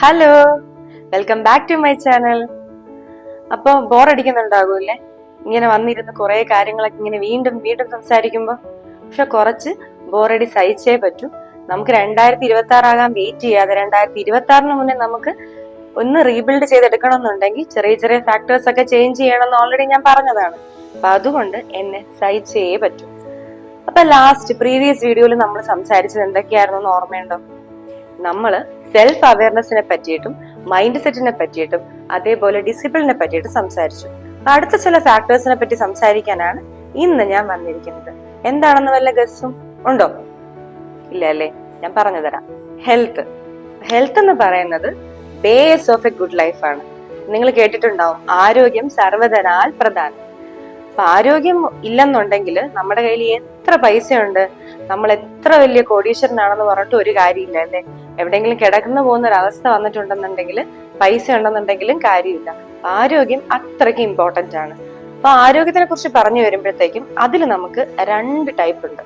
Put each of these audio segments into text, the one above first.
Hello, welcome back to my channel. അപ്പൊ ബോറടിക്കുന്നുണ്ടാകൂല്ലേ ഇങ്ങനെ വന്നിരുന്ന് കുറെ കാര്യങ്ങളൊക്കെ ഇങ്ങനെ വീണ്ടും വീണ്ടും സംസാരിക്കുമ്പോ? പക്ഷെ കുറച്ച് ബോറടി സഹിച്ചേ പറ്റൂ. നമുക്ക് 2026 ആകാൻ വെയിറ്റ് ചെയ്യാതെ 2026 മുന്നേ നമുക്ക് ഒന്ന് റീബിൽഡ് ചെയ്തെടുക്കണം എന്നുണ്ടെങ്കിൽ ചെറിയ ചെറിയ ഫാക്ടേഴ്സ് ഒക്കെ ചേഞ്ച് ചെയ്യണമെന്ന് ഓൾറെഡി ഞാൻ പറഞ്ഞതാണ്. അപ്പൊ അതുകൊണ്ട് എന്നെ സഹിച്ചേ പറ്റൂ. അപ്പൊ പ്രീവിയസ് വീഡിയോയിൽ നമ്മൾ സംസാരിച്ചത് എന്തൊക്കെയായിരുന്നു ഓർമ്മയുണ്ടോ? നമ്മള് സെൽഫ് അവയർനെസിനെ പറ്റിയിട്ടും മൈൻഡ് സെറ്റിനെ പറ്റിയിട്ടും അതേപോലെ ഡിസിപ്ലിനെ പറ്റിയിട്ടും സംസാരിച്ചു. അടുത്ത ചില ഫാക്ടേഴ്സിനെ പറ്റി സംസാരിക്കാനാണ് ഇന്ന് ഞാൻ വന്നിരിക്കുന്നത്. എന്താണെന്ന് വല്ല ഗസ്സും ഉണ്ടോ? ഇല്ല അല്ലേ? ഞാൻ പറഞ്ഞു തരാം. ഹെൽത്ത് എന്ന് പറയുന്നത് base of A good life ആണ്. നിങ്ങൾ കേട്ടിട്ടുണ്ടാവും, ആരോഗ്യം സർവ്വധനാൽ പ്രധാനം. അപ്പൊ ആരോഗ്യം ഇല്ലെന്നുണ്ടെങ്കിൽ നമ്മുടെ കയ്യിൽ എത്ര പൈസയുണ്ട്, നമ്മൾ എത്ര വലിയ കോടീശ്വരനാണെന്ന് പറഞ്ഞിട്ട് ഒരു കാര്യമില്ല അല്ലേ? എവിടെയെങ്കിലും കിടക്കുന്നു പോകുന്ന ഒരു അവസ്ഥ വന്നിട്ടുണ്ടെന്നുണ്ടെങ്കിൽ പൈസ ഉണ്ടെന്നുണ്ടെങ്കിലും കാര്യമില്ല. ആരോഗ്യം അത്രയ്ക്ക് ഇമ്പോർട്ടന്റ് ആണ്. അപ്പൊ ആരോഗ്യത്തിനെ കുറിച്ച് പറഞ്ഞു വരുമ്പോഴത്തേക്കും അതിൽ നമുക്ക് രണ്ട് ടൈപ്പ് ഉണ്ട്.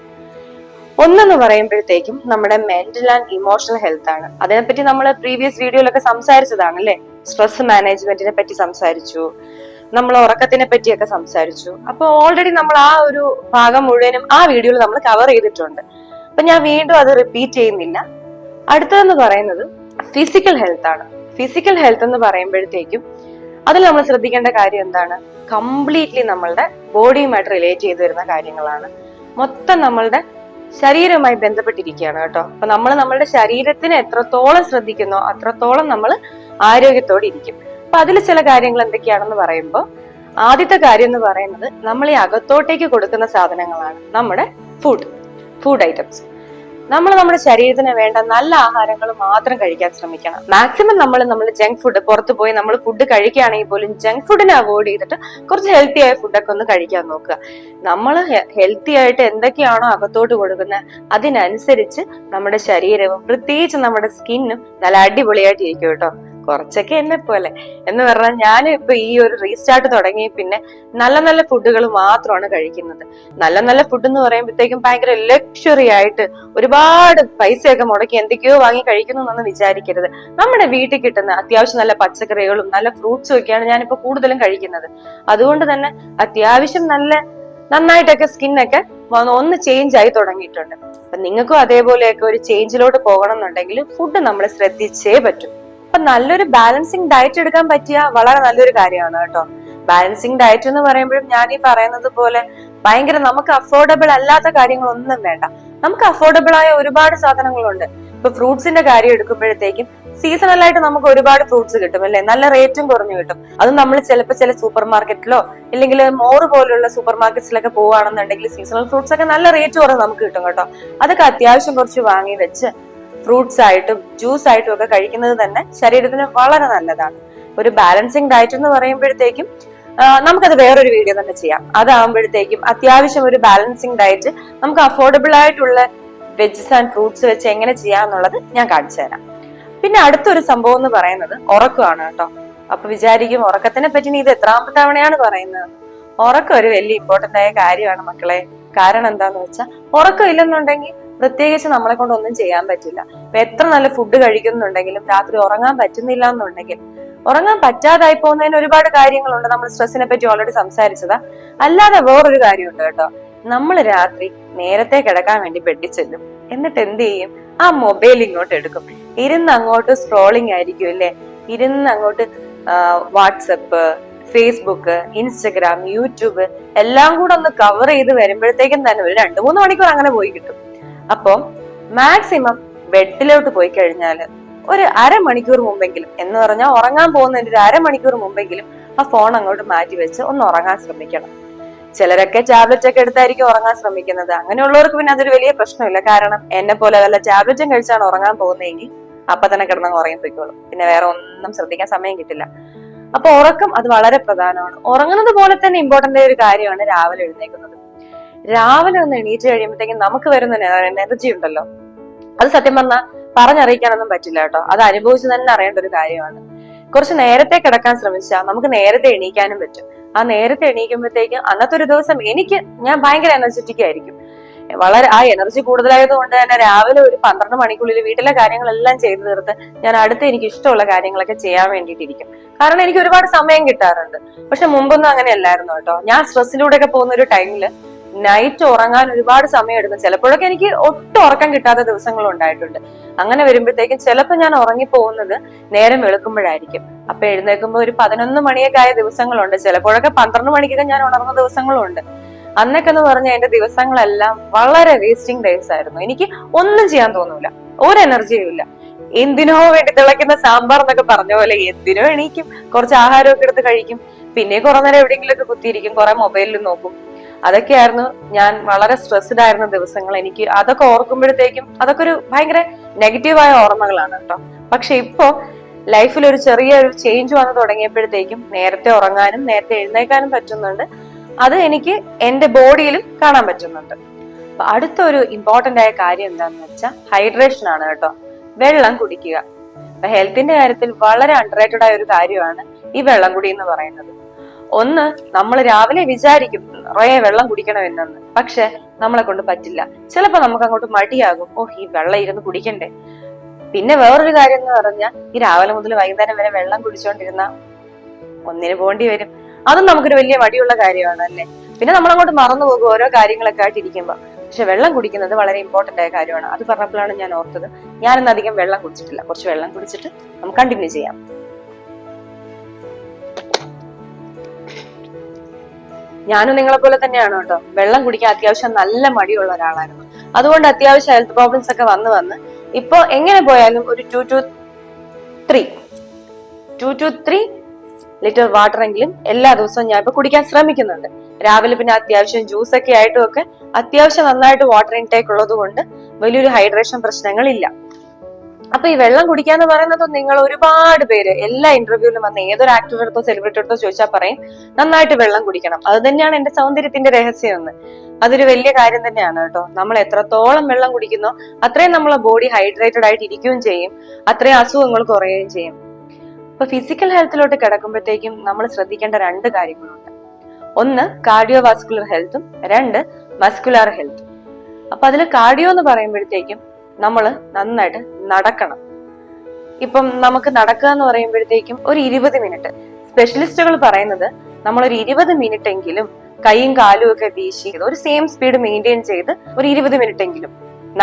ഒന്നെന്ന് പറയുമ്പോഴത്തേക്കും നമ്മുടെ മെന്റൽ ആൻഡ് ഇമോഷണൽ ഹെൽത്ത് ആണ്. അതിനെപ്പറ്റി നമ്മൾ പ്രീവിയസ് വീഡിയോയിലൊക്കെ സംസാരിച്ചതാണ് അല്ലെ? സ്ട്രെസ് മാനേജ്മെന്റിനെ പറ്റി സംസാരിച്ചു, നമ്മൾ ഉറക്കത്തിനെ പറ്റിയൊക്കെ സംസാരിച്ചു. അപ്പൊ ഓൾറെഡി നമ്മൾ ആ ഒരു ഭാഗം മുഴുവനും ആ വീഡിയോയിൽ നമ്മൾ കവർ ചെയ്തിട്ടുണ്ട്. അപ്പൊ ഞാൻ വീണ്ടും അത് റിപ്പീറ്റ് ചെയ്യുന്നില്ല. അടുത്തതെന്ന് പറയുന്നത് ഫിസിക്കൽ ഹെൽത്ത് ആണ്. ഫിസിക്കൽ ഹെൽത്ത് എന്ന് പറയുമ്പോഴത്തേക്കും അതിൽ നമ്മൾ ശ്രദ്ധിക്കേണ്ട കാര്യം എന്താണ്? കംപ്ലീറ്റ്ലി നമ്മളുടെ ബോഡിയുമായിട്ട് റിലേറ്റ് ചെയ്ത് വരുന്ന കാര്യങ്ങളാണ്. മൊത്തം നമ്മളുടെ ശരീരവുമായി ബന്ധപ്പെട്ടിരിക്കുകയാണ് കേട്ടോ. അപ്പൊ നമ്മൾ നമ്മളുടെ ശരീരത്തിനെ എത്രത്തോളം ശ്രദ്ധിക്കുന്നോ അത്രത്തോളം നമ്മൾ ആരോഗ്യത്തോടെ ഇരിക്കും. അപ്പൊ അതിൽ ചില കാര്യങ്ങൾ എന്തൊക്കെയാണെന്ന് പറയുമ്പോൾ ആദ്യത്തെ കാര്യം എന്ന് പറയുന്നത് നമ്മൾ ഈ അകത്തോട്ടേക്ക് കൊടുക്കുന്ന സാധനങ്ങളാണ് നമ്മുടെ ഫുഡ് ഐറ്റംസ്. നമ്മൾ നമ്മുടെ ശരീരത്തിന് വേണ്ട നല്ല ആഹാരങ്ങൾ മാത്രം കഴിക്കാൻ ശ്രമിക്കണം. മാക്സിമം നമ്മൾ ജങ്ക് ഫുഡ്, പുറത്ത് പോയി നമ്മൾ ഫുഡ് കഴിക്കുകയാണെങ്കിൽ പോലും ജങ്ക് ഫുഡിനെ അവോയ്ഡ് ചെയ്തിട്ട് കുറച്ച് ഹെൽത്തി ആയ ഫുഡൊക്കെ ഒന്ന് കഴിക്കാൻ നോക്കുക. നമ്മൾ ഹെൽത്തി ആയിട്ട് എന്തൊക്കെയാണോ അകത്തോട്ട് കൊടുക്കുന്നത് അതിനനുസരിച്ച് നമ്മുടെ ശരീരവും പ്രത്യേകിച്ച് നമ്മുടെ സ്കിന്നും നല്ല അടിപൊളിയായിട്ട് ഇരിക്കും കേട്ടോ. കുറച്ചൊക്കെ എന്നെ പോലെ എന്ന് പറഞ്ഞാൽ ഞാൻ ഇപ്പൊ ഈ ഒരു റീസ്റ്റാർട്ട് തുടങ്ങി പിന്നെ നല്ല നല്ല ഫുഡുകൾ മാത്രമാണ് കഴിക്കുന്നത്. നല്ല നല്ല ഫുഡ് എന്ന് പറയുമ്പോഴത്തേക്കും ഭയങ്കര ലക്ഷറി ആയിട്ട് ഒരുപാട് പൈസയൊക്കെ മുടക്കി എന്തൊക്കെയോ വാങ്ങി കഴിക്കുന്നു എന്നൊന്നും വിചാരിക്കരുത്. നമ്മുടെ വീട്ടിൽ കിട്ടുന്ന അത്യാവശ്യം നല്ല പച്ചക്കറികളും നല്ല ഫ്രൂട്ട്സും ഒക്കെയാണ് ഞാനിപ്പോ കൂടുതലും കഴിക്കുന്നത്. അതുകൊണ്ട് തന്നെ അത്യാവശ്യം നന്നായിട്ടൊക്കെ സ്കിന്നൊക്കെ ഒന്ന് ചേഞ്ച് ആയി തുടങ്ങിയിട്ടുണ്ട്. അപ്പൊ നിങ്ങൾക്കും അതേപോലെയൊക്കെ ഒരു ചേഞ്ചിലോട്ട് പോകണം എന്നുണ്ടെങ്കിൽ ഫുഡ് നമ്മൾ ശ്രദ്ധിച്ചേ പറ്റും. അപ്പൊ നല്ലൊരു ബാലൻസിങ് ഡയറ്റ് എടുക്കാൻ പറ്റിയ വളരെ നല്ലൊരു കാര്യമാണ് കേട്ടോ. ബാലൻസിങ് ഡയറ്റ് എന്ന് പറയുമ്പോഴും ഞാൻ ഈ പറയുന്നത് പോലെ ഭയങ്കര നമുക്ക് അഫോർഡബിൾ അല്ലാത്ത കാര്യങ്ങളൊന്നും വേണ്ട. നമുക്ക് അഫോർഡബിൾ ആയ ഒരുപാട് സാധനങ്ങളുണ്ട്. ഇപ്പൊ ഫ്രൂട്ട്സിന്റെ കാര്യം എടുക്കുമ്പോഴത്തേക്കും സീസണൽ ആയിട്ട് നമുക്ക് ഒരുപാട് ഫ്രൂട്ട്സ് കിട്ടും അല്ലെ? നല്ല റേറ്റും കുറഞ്ഞു കിട്ടും. അത് നമ്മൾ ചിലപ്പോൾ ചില സൂപ്പർ മാർക്കറ്റിലോ അല്ലെങ്കിൽ മോറ് പോലുള്ള സൂപ്പർ മാർക്കറ്റ്സിലൊക്കെ പോവുകയാണെന്നുണ്ടെങ്കിൽ സീസണൽ ഫ്രൂട്ട്സ് ഒക്കെ നല്ല റേറ്റ് കുറവ് നമുക്ക് കിട്ടും കേട്ടോ. അതൊക്കെ അത്യാവശ്യം കുറച്ച് വാങ്ങി വെച്ച് ഫ്രൂട്ട്സ് ആയിട്ടും ജ്യൂസ് ആയിട്ടും ഒക്കെ കഴിക്കുന്നത് തന്നെ ശരീരത്തിന് വളരെ നല്ലതാണ്. ഒരു ബാലൻസിങ് ഡയറ്റ് എന്ന് പറയുമ്പോഴത്തേക്കും നമുക്കത് വേറൊരു വീഡിയോ തന്നെ ചെയ്യാം. അതാകുമ്പോഴത്തേക്കും അത്യാവശ്യം ഒരു ബാലൻസിങ് ഡയറ്റ് നമുക്ക് അഫോർഡബിൾ ആയിട്ടുള്ള വെജസ് ആൻഡ് ഫ്രൂട്ട്സ് വെച്ച് എങ്ങനെ ചെയ്യാന്നുള്ളത് ഞാൻ കാണിച്ചു തരാം. പിന്നെ അടുത്തൊരു സംഭവം എന്ന് പറയുന്നത് ഉറക്കമാണ് കേട്ടോ. അപ്പൊ വിചാരിക്കും ഉറക്കത്തിനെ പറ്റി നീ ഇത് എത്രാമത്തെ തവണയാണ് പറയുന്നത്? ഉറക്കം ഒരു വലിയ ഇമ്പോർട്ടന്റ് ആയ കാര്യമാണ് മക്കളെ. കാരണം എന്താന്ന് വെച്ചാൽ ഉറക്കം ഇല്ലെന്നുണ്ടെങ്കിൽ പ്രത്യേകിച്ച് നമ്മളെ കൊണ്ട് ഒന്നും ചെയ്യാൻ പറ്റില്ല. ഇപ്പൊ എത്ര നല്ല ഫുഡ് കഴിക്കുന്നുണ്ടെങ്കിലും രാത്രി ഉറങ്ങാൻ പറ്റുന്നില്ല എന്നുണ്ടെങ്കിൽ, ഉറങ്ങാൻ പറ്റാതായി പോകുന്നതിന് ഒരുപാട് കാര്യങ്ങളുണ്ട്. നമ്മൾ സ്ട്രെസ്സിനെ പറ്റി ഓൾറെഡി സംസാരിച്ചതാ. അല്ലാതെ വേറൊരു കാര്യമുണ്ട് കേട്ടോ. നമ്മൾ രാത്രി നേരത്തെ കിടക്കാൻ വേണ്ടി ബെഡിൽ ചെല്ലും. എന്നിട്ട് എന്ത് ചെയ്യും? ആ മൊബൈൽ ഇങ്ങോട്ട് എടുക്കും. ഇരുന്ന് അങ്ങോട്ട് സ്ക്രോളിംഗ് ആയിരിക്കും അല്ലെ? ഇരുന്ന് അങ്ങോട്ട് വാട്സപ്പ്, ഫേസ്ബുക്ക്, ഇൻസ്റ്റഗ്രാം, യൂട്യൂബ് എല്ലാം കൂടെ ഒന്ന് കവർ ചെയ്ത് വരുമ്പോഴത്തേക്കും തന്നെ ഒരു 2-3 മണിക്കൂർ അങ്ങനെ പോയി കിട്ടും. അപ്പം മാക്സിമം ബെഡിലോട്ട് പോയി കഴിഞ്ഞാല് ഒരു അരമണിക്കൂർ മുമ്പെങ്കിലും, എന്ന് പറഞ്ഞാൽ ഉറങ്ങാൻ പോകുന്നതിന്റെ ഒരു അരമണിക്കൂർ മുമ്പെങ്കിലും ആ ഫോൺ അങ്ങോട്ട് മാറ്റി വെച്ച് ഒന്ന് ഉറങ്ങാൻ ശ്രമിക്കണം. ചിലരൊക്കെ ടാബ്ലറ്റ് ഒക്കെ എടുത്തായിരിക്കും ഉറങ്ങാൻ ശ്രമിക്കുന്നത്. അങ്ങനെയുള്ളവർക്ക് പിന്നെ അതൊരു വലിയ പ്രശ്നമില്ല. കാരണം എന്നെ പോലെ വല്ല ടാബ്ലറ്റും കഴിച്ചാണ് ഉറങ്ങാൻ പോകുന്നതെങ്കിൽ അപ്പൊ തന്നെ കിടന്നങ്ങ് ഉറങ്ങി പോയിക്കോളും. പിന്നെ വേറെ ഒന്നും ശ്രദ്ധിക്കാൻ സമയം കിട്ടില്ല. അപ്പൊ ഉറക്കം അത് വളരെ പ്രധാനമാണ്. ഉറങ്ങുന്നത് പോലെ തന്നെ ഇമ്പോർട്ടന്റ് ആയ ഒരു കാര്യമാണ് രാവിലെ എഴുന്നേക്കുന്നത്. രാവിലെ ഒന്ന് എണീറ്റ് കഴിയുമ്പോഴത്തേക്കും നമുക്ക് വരുന്ന എനർജി ഉണ്ടല്ലോ, അത് സത്യം പറഞ്ഞാൽ പറഞ്ഞറിയിക്കാനൊന്നും പറ്റില്ല കേട്ടോ. അത് അനുഭവിച്ച് തന്നെ അറിയേണ്ട ഒരു കാര്യമാണ്. കുറച്ച് നേരത്തെ കിടക്കാൻ ശ്രമിച്ചാൽ നമുക്ക് നേരത്തെ എണീക്കാനും പറ്റും. ആ നേരത്തെ എണീക്കുമ്പോഴത്തേക്കും അന്നത്തെ ഒരു ദിവസം ഞാൻ ഭയങ്കര എനർജറ്റിക് ആയിരിക്കും. വളരെ ആ എനർജി കൂടുതലായത് കൊണ്ട് തന്നെ രാവിലെ ഒരു 12 മണിക്കുള്ളിൽ വീട്ടിലെ കാര്യങ്ങളെല്ലാം ചെയ്തു തീർത്ത് ഞാൻ അടുത്ത് എനിക്ക് ഇഷ്ടമുള്ള കാര്യങ്ങളൊക്കെ ചെയ്യാൻ വേണ്ടിയിട്ടിരിക്കും. കാരണം എനിക്ക് ഒരുപാട് സമയം കിട്ടാറുണ്ട്. പക്ഷെ മുമ്പൊന്നും അങ്ങനെയല്ലായിരുന്നു കേട്ടോ. ഞാൻ സ്ട്രെസ്സിലൂടെ ഒക്കെ പോകുന്ന ഒരു ടൈമില് നൈറ്റ് ഉറങ്ങാൻ ഒരുപാട് സമയം എടുക്കും. ചിലപ്പോഴൊക്കെ എനിക്ക് ഒട്ടും ഉറക്കം കിട്ടാത്ത ദിവസങ്ങൾ ഉണ്ടായിട്ടുണ്ട്. അങ്ങനെ വരുമ്പോഴത്തേക്കും ചിലപ്പോൾ ഞാൻ ഉറങ്ങിപ്പോകുന്നത് നേരം വെളുക്കുമ്പോഴായിരിക്കും. അപ്പൊ എഴുന്നേൽക്കുമ്പോൾ ഒരു 11 മണിയൊക്കെ ആയ ദിവസങ്ങളുണ്ട്. ചിലപ്പോഴൊക്കെ 12 മണിക്കൊക്കെ ഞാൻ ഉണർന്ന ദിവസങ്ങളുണ്ട്. അന്നൊക്കെ എന്ന് പറഞ്ഞാൽ എന്റെ ദിവസങ്ങളെല്ലാം വളരെ വേസ്റ്റിംഗ് ഡേയ്സ് ആയിരുന്നു. എനിക്ക് ഒന്നും ചെയ്യാൻ തോന്നൂല, ഒരു എനർജിയും ഇല്ല. എന്തിനോ വേണ്ടി തിളയ്ക്കുന്ന സാമ്പാർ എന്നൊക്കെ പറഞ്ഞ പോലെ എന്തിനോ എണീക്കും, കുറച്ച് ആഹാരമൊക്കെ എടുത്ത് കഴിക്കും, പിന്നെ കുറെ നേരം എവിടെയെങ്കിലുമൊക്കെ കുത്തിയിരിക്കും, കുറെ മൊബൈലിൽ നോക്കും. അതൊക്കെയായിരുന്നു ഞാൻ വളരെ സ്ട്രെസ്ഡ് ആയിരുന്ന ദിവസങ്ങൾ. എനിക്ക് അതൊക്കെ ഓർക്കുമ്പോഴത്തേക്കും അതൊക്കെ ഒരു ഭയങ്കര നെഗറ്റീവായ ഓർമ്മകളാണ് കേട്ടോ. പക്ഷെ ഇപ്പോ ലൈഫിൽ ഒരു ചെറിയൊരു ചേഞ്ച് വന്നു തുടങ്ങിയപ്പോഴത്തേക്കും നേരത്തെ ഉറങ്ങാനും നേരത്തെ എഴുന്നേക്കാനും പറ്റുന്നുണ്ട്. അത് എനിക്ക് എന്റെ ബോഡിയിലും കാണാൻ പറ്റുന്നുണ്ട്. അപ്പൊ അടുത്തൊരു ഇമ്പോർട്ടന്റ് ആയ കാര്യം എന്താണെന്ന് വെച്ചാൽ ഹൈഡ്രേഷൻ ആണ് കേട്ടോ. വെള്ളം കുടിക്കുക. അപ്പൊ ഹെൽത്തിന്റെ കാര്യത്തിൽ വളരെ അണ്ടർറേറ്റഡ് ആയ ഒരു കാര്യമാണ് ഈ വെള്ളം കുടി എന്ന് പറയുന്നത്. ഒന്ന്, നമ്മൾ രാവിലെ വിചാരിക്കും നിറയെ വെള്ളം കുടിക്കണമെന്നു, പക്ഷെ നമ്മളെ കൊണ്ട് പറ്റില്ല. ചിലപ്പോ നമുക്ക് അങ്ങോട്ട് മടിയാകും, ഈ വെള്ളം ഇരുന്ന് കുടിക്കണ്ടേ. പിന്നെ വേറൊരു കാര്യം എന്ന് പറഞ്ഞാൽ ഈ രാവിലെ മുതൽ വൈകുന്നേരം വരെ വെള്ളം കുടിച്ചോണ്ടിരുന്ന ഒന്നിന് പോണ്ടി വരും. അതും നമുക്കൊരു വലിയ മടിയുള്ള കാര്യമാണ് അല്ലേ. പിന്നെ നമ്മളങ്ങോട്ട് മറന്നു പോകും ഓരോ കാര്യങ്ങളൊക്കെ ആയിട്ട് ഇരിക്കുമ്പോ. പക്ഷെ വെള്ളം കുടിക്കുന്നത് വളരെ ഇമ്പോർട്ടന്റ് ആയ കാര്യമാണ്. അത് പറഞ്ഞപ്പോഴാണ് ഞാൻ ഓർത്തത്, ഞാനിന്ന് അധികം വെള്ളം കുടിച്ചിട്ടില്ല. കുറച്ച് വെള്ളം കുടിച്ചിട്ട് നമുക്ക് കണ്ടിന്യൂ ചെയ്യാം. ഞാനും നിങ്ങളെ പോലെ തന്നെയാണ് കേട്ടോ. വെള്ളം കുടിക്കാൻ അത്യാവശ്യം നല്ല മടിയുള്ള ഒരാളായിരുന്നു. അതുകൊണ്ട് അത്യാവശ്യം ഹെൽത്ത് പ്രോബ്ലംസ് ഒക്കെ വന്ന് ഇപ്പൊ എങ്ങനെ പോയാലും ഒരു 2 to 3 ലിറ്റർ വാട്ടർ എങ്കിലും എല്ലാ ദിവസവും ഞാൻ ഇപ്പൊ കുടിക്കാൻ ശ്രമിക്കുന്നുണ്ട്. രാവിലെ പിന്നെ അത്യാവശ്യം ജ്യൂസ് ഒക്കെ ആയിട്ടും ഒക്കെ അത്യാവശ്യം നന്നായിട്ട് വാട്ടർ ഇൻടേക്ക് ഉള്ളത് കൊണ്ട് വലിയൊരു ഹൈഡ്രേഷൻ പ്രശ്നങ്ങളില്ല. അപ്പൊ ഈ വെള്ളം കുടിക്കാന്ന് പറയുന്നത് നിങ്ങൾ ഒരുപാട് പേര് എല്ലാ ഇന്റർവ്യൂവിലും വന്ന് ഏതൊരു ആക്ടർ എടുത്തോ സെലിബ്രിറ്റി എടുത്തോ ചോദിച്ചാൽ പറയും നന്നായിട്ട് വെള്ളം കുടിക്കണം. അത് തന്നെയാണ് എന്റെ സൗന്ദര്യത്തിന്റെ രഹസ്യം എന്ന്. അതൊരു വലിയ കാര്യം തന്നെയാണ് കേട്ടോ. നമ്മൾ എത്രത്തോളം വെള്ളം കുടിക്കുന്നോ അത്രയും നമ്മളെ ബോഡി ഹൈഡ്രേറ്റഡ് ആയിട്ട് ഇരിക്കുകയും ചെയ്യും, അത്രയും അസുഖങ്ങൾ കുറയുകയും ചെയ്യും. അപ്പൊ ഫിസിക്കൽ ഹെൽത്തിലോട്ട് കിടക്കുമ്പോഴത്തേക്കും നമ്മൾ ശ്രദ്ധിക്കേണ്ട 2 കാര്യങ്ങളുണ്ട്. ഒന്ന് കാർഡിയോ വാസ്കുലർ ഹെൽത്തും, 2 മസ്കുലാർ ഹെൽത്തും. അപ്പൊ അതിൽ കാർഡിയോ എന്ന് പറയുമ്പോഴത്തേക്കും നമ്മൾ നന്നായിട്ട് നടക്കണം. ഇപ്പം നമുക്ക് നടക്കുക എന്ന് പറയുമ്പോഴത്തേക്കും ഒരു 20 മിനിറ്റ്, സ്പെഷ്യലിസ്റ്റുകൾ പറയുന്നത് നമ്മളൊരു 20 മിനിറ്റ് എങ്കിലും കൈയും കാലും ഒക്കെ വീശി ഒരു സെയിം സ്പീഡ് മെയിൻറ്റെയിൻ ചെയ്ത് ഒരു 20 മിനിറ്റ് എങ്കിലും